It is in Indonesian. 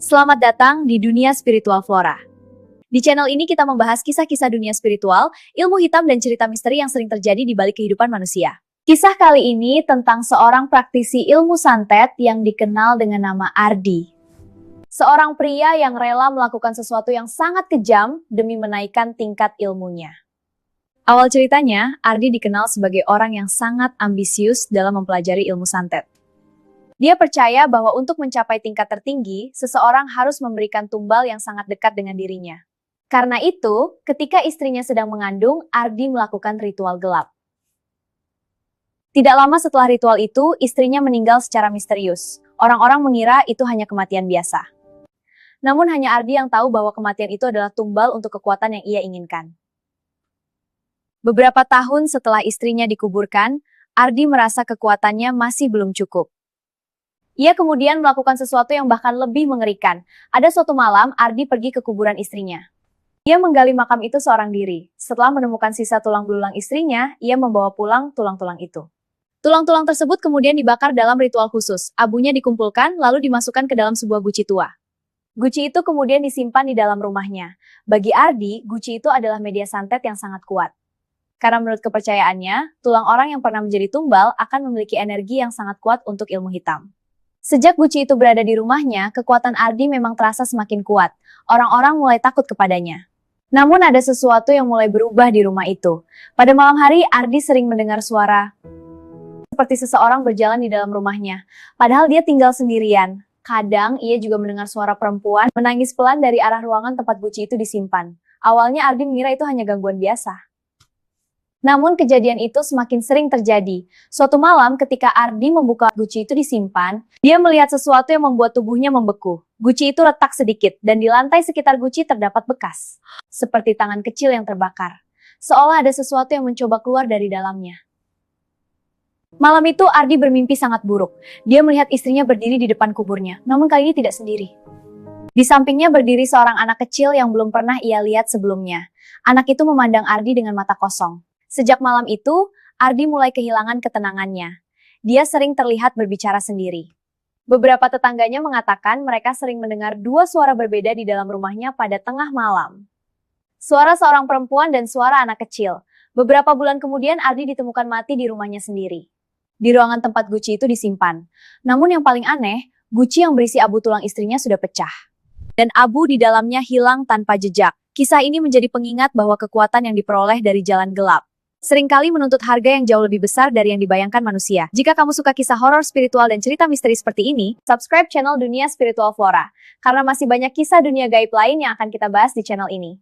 Selamat datang di dunia spiritual Flora. Di channel ini kita membahas kisah-kisah dunia spiritual, ilmu hitam dan cerita misteri yang sering terjadi di balik kehidupan manusia. Kisah kali ini tentang seorang praktisi ilmu santet yang dikenal dengan nama Ardi. Seorang pria yang rela melakukan sesuatu yang sangat kejam demi menaikkan tingkat ilmunya. Awal ceritanya, Ardi dikenal sebagai orang yang sangat ambisius dalam mempelajari ilmu santet. Dia percaya bahwa untuk mencapai tingkat tertinggi, seseorang harus memberikan tumbal yang sangat dekat dengan dirinya. Karena itu, ketika istrinya sedang mengandung, Ardi melakukan ritual gelap. Tidak lama setelah ritual itu, istrinya meninggal secara misterius. Orang-orang mengira itu hanya kematian biasa. Namun hanya Ardi yang tahu bahwa kematian itu adalah tumbal untuk kekuatan yang ia inginkan. Beberapa tahun setelah istrinya dikuburkan, Ardi merasa kekuatannya masih belum cukup. Ia kemudian melakukan sesuatu yang bahkan lebih mengerikan. Ada suatu malam, Ardi pergi ke kuburan istrinya. Ia menggali makam itu seorang diri. Setelah menemukan sisa tulang belulang istrinya, ia membawa pulang tulang-tulang itu. Tulang-tulang tersebut kemudian dibakar dalam ritual khusus. Abunya dikumpulkan, lalu dimasukkan ke dalam sebuah guci tua. Guci itu kemudian disimpan di dalam rumahnya. Bagi Ardi, guci itu adalah media santet yang sangat kuat. Karena menurut kepercayaannya, tulang orang yang pernah menjadi tumbal akan memiliki energi yang sangat kuat untuk ilmu hitam. Sejak guci itu berada di rumahnya, kekuatan Ardi memang terasa semakin kuat. Orang-orang mulai takut kepadanya. Namun ada sesuatu yang mulai berubah di rumah itu. Pada malam hari, Ardi sering mendengar suara seperti seseorang berjalan di dalam rumahnya. Padahal dia tinggal sendirian. Kadang ia juga mendengar suara perempuan menangis pelan dari arah ruangan tempat guci itu disimpan. Awalnya Ardi mengira itu hanya gangguan biasa. Namun kejadian itu semakin sering terjadi. Suatu malam ketika Ardi membuka guci itu disimpan, dia melihat sesuatu yang membuat tubuhnya membeku. Guci itu retak sedikit dan di lantai sekitar guci terdapat bekas. Seperti tangan kecil yang terbakar. Seolah ada sesuatu yang mencoba keluar dari dalamnya. Malam itu Ardi bermimpi sangat buruk. Dia melihat istrinya berdiri di depan kuburnya, namun kali ini tidak sendiri. Di sampingnya berdiri seorang anak kecil yang belum pernah ia lihat sebelumnya. Anak itu memandang Ardi dengan mata kosong. Sejak malam itu, Ardi mulai kehilangan ketenangannya. Dia sering terlihat berbicara sendiri. Beberapa tetangganya mengatakan mereka sering mendengar dua suara berbeda di dalam rumahnya pada tengah malam. Suara seorang perempuan dan suara anak kecil. Beberapa bulan kemudian Ardi ditemukan mati di rumahnya sendiri. Di ruangan tempat guci itu disimpan. Namun yang paling aneh, guci yang berisi abu tulang istrinya sudah pecah. Dan abu di dalamnya hilang tanpa jejak. Kisah ini menjadi pengingat bahwa kekuatan yang diperoleh dari jalan gelap seringkali menuntut harga yang jauh lebih besar dari yang dibayangkan manusia. Jika kamu suka kisah horor spiritual dan cerita misteri seperti ini, subscribe channel Dunia Spiritual Flora, karena masih banyak kisah dunia gaib lain yang akan kita bahas di channel ini.